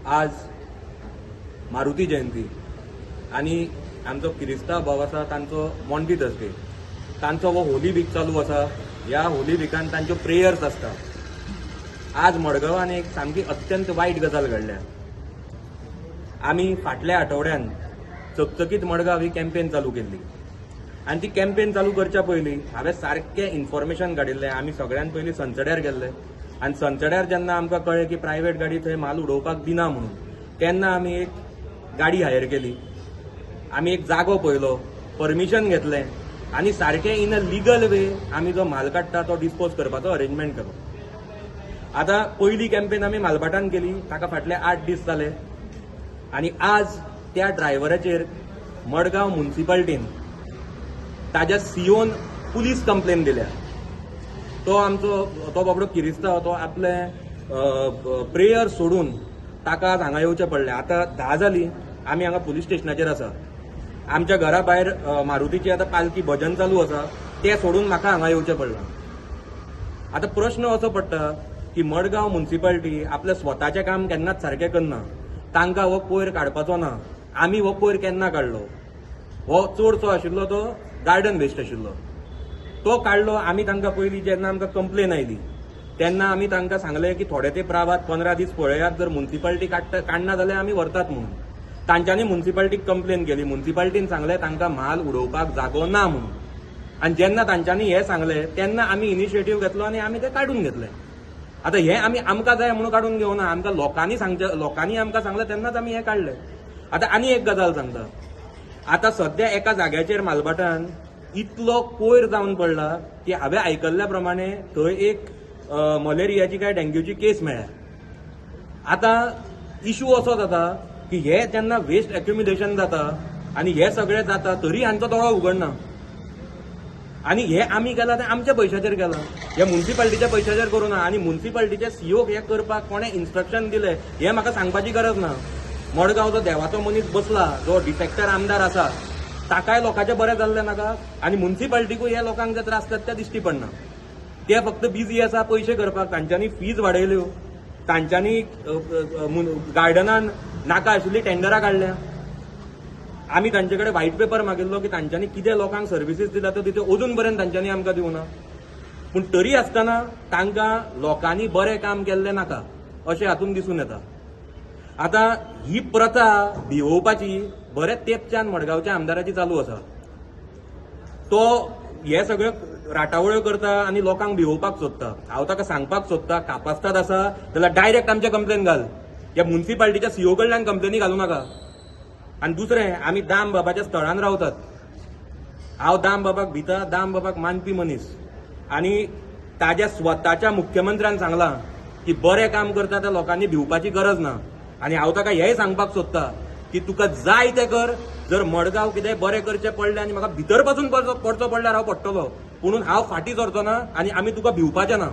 आज मारुती जयंती आणि आमचो किरिस्तांव भाव आसा तांचो मोंटी थर्सडे, तांचो वो होली वीक चालू आसा. ह्या होली विकान तांच्यो प्रेयर्स आसता. आज मडगांवान एक सामकी अत्यंत वायट गजाल घडल्या. आमी फाटल्या आठवड्यान चकचकीत मडगांव ही कॅम्पेन चालू केल्ली आनी ती कॅम्पेन चालू करच्या पयलीं हांवें सारकें इन्फॉर्मेशन काडिल्लें. आमी सगळ्यान पयलीं संचड्यार गेल्ले आनी संचड्यार जेन्ना आमकां कळ्ळें की प्रायवेट गाडी थंय माल उडोवपाक दिना म्हणून, तेन्ना आमी एक गाडी हायर केली. आमी एक जागो पळयलो, परमिशन घेतलें आनी सारकें इन अ लिगल वे आमी जो माल काडटा तो डिस्पोज करपाचो अरेंजमेंट केलो. आतां पयली कॅम्पेन आमी मालबाटान केली, ताका फाटले 8 दीस जाले आनी आज त्या ड्रायव्हराचेर मडगांव म्युनिसिपालिटीन ताज्या सीओन पुलीस कंप्लेन दिल्या. तो बाबडो किरिस्तांव तो आपले प्रेयर सोडून ताका आज हांगा येवचें पडलें. आतां 10 जालीं, आमी हांगा पुलीस स्टेशनाचेर आसा. आमच्या घरा भायर मारुतीची आतां पालकी भजन चालू आसा, तें सोडून म्हाका हांगा येवचें पडलां. आतां प्रश्न असो पडटा की मडगांव म्युनिसिपालिटी आपलें स्वताचें काम केन्नाच सारकें करना. तांकां हो कोयर काडपाचो ना. आमी हो कोयर केन्ना काडलो? हो चडसो आशिल्लो तो गार्डन वेस्ट आशिल्लो, तो काडलो. आमी तांकां पयलीं जेन्ना आमकां कंप्लेन आयली तेन्ना आमी तांकां सांगलें की थोडे ते प्रावात 15 दीस पळयात, जर म्युनिसिपालिटी काडना जाल्यार आमी व्हरतात म्हणून. तांच्यांनी म्युनिसिपालिटीक कंप्लेन केली. म्युनिसिपालिटीन सांगलें तांकां माल उडोवपाक जागो ना म्हणून. आनी जेन्ना तांच्यांनी हें सांगलें तेन्ना आमी इनिशिएटीव घेतलो आनी आमी तें काडून घेतलें. आतां हें आमी आमकां जाय म्हणून काडून घेवना, आमकां लोकांनी आमकां सांगलें तेन्नाच आमी हें काडलें. आतां आनी एक गजाल सांगता. आतां सध्या एका जाग्याचेर मालबाटान इतलो कोयर जावन पडला की हांवें आयकल्ल्या प्रमाणे थंय एक मलेरियाची काय डेंग्यूची केस मेळ्ळ्या. आतां इशू असो जाता की हे जेन्ना वेस्ट एक्युम्युलेशन जाता आनी हे सगळें जाता तरी हांचो दोळो उगडना. आनी हे आमी केलां तें आमच्या पयशांचेर केलां, हे म्युनिसिपालिटीच्या पयशांचेर करूं ना. आनी म्युनिसिपालिटीच्या सीओक हें करपाक कोणें इन्स्ट्रक्शन दिलें हें म्हाका सांगपाची गरज ना. मडगांव जो देवाचो मनीस बसला, जो डिफेक्टर आमदार आसा, ताकाय लोकांचें बरें जाल्लें नाका आनी म्युनिसिपालिटीकूय हे लोकांक जे त्रास जातात ते दिश्टी पडना. ते फक्त बिजी आसा पयशे करपाक. तांच्यांनी फीज वाडयल्यो, तांच्यांनी गार्डनान नाका आशिल्ली टेंडरां काडल्या. आमी तांचे कडेन व्हाईट पेपर मागिल्लो की तांच्यांनी कितें लोकांक सर्विसीस दिल्या त्यो तिथे अजून पर्यंत तांच्यांनी आमकां दिवना. पूण तरी आसतना तांकां लोकांनी बरें काम केल्लें नाका अशें हातून दिसून येता. आतां ही प्रथा भिवोवपाची बरेच तेंपच्यान मडगांवच्या आमदाराची चालू आसा. तो हे सगळ्यो राटावळ्यो करता आनी लोकांक भिवोवपाक सोदता. हांव ताका सांगपाक सोदता, कापास्ताद आसा जाल्यार डायरेक्ट आमचे कंप्लेन घाल. ह्या म्युनिसिपालिटीच्या सीओ कडल्यान कंप्लेनी घालूं नाका. आनी दुसरें, आमी दाम बाबाच्या स्थळान रावतात. हांव दाम बाबाक भिता, दाम बाबाक मानपी मनीस. आनी ताज्या स्वताच्या मुख्यमंत्र्यान सांगलां की बरें काम करता त्या लोकांनी भिवपाची गरज ना. आनी हांव ताका हेंय सांगपाक सोदता की तुका जाय तें कर. जर मडगांव कितें बरें करचें पडलें आनी म्हाका भितर पासून पडचो पडल्यार हांव पडटलो, पुणून हांव फाटीं सरचो ना आनी आमी तुका भिवपाचें ना.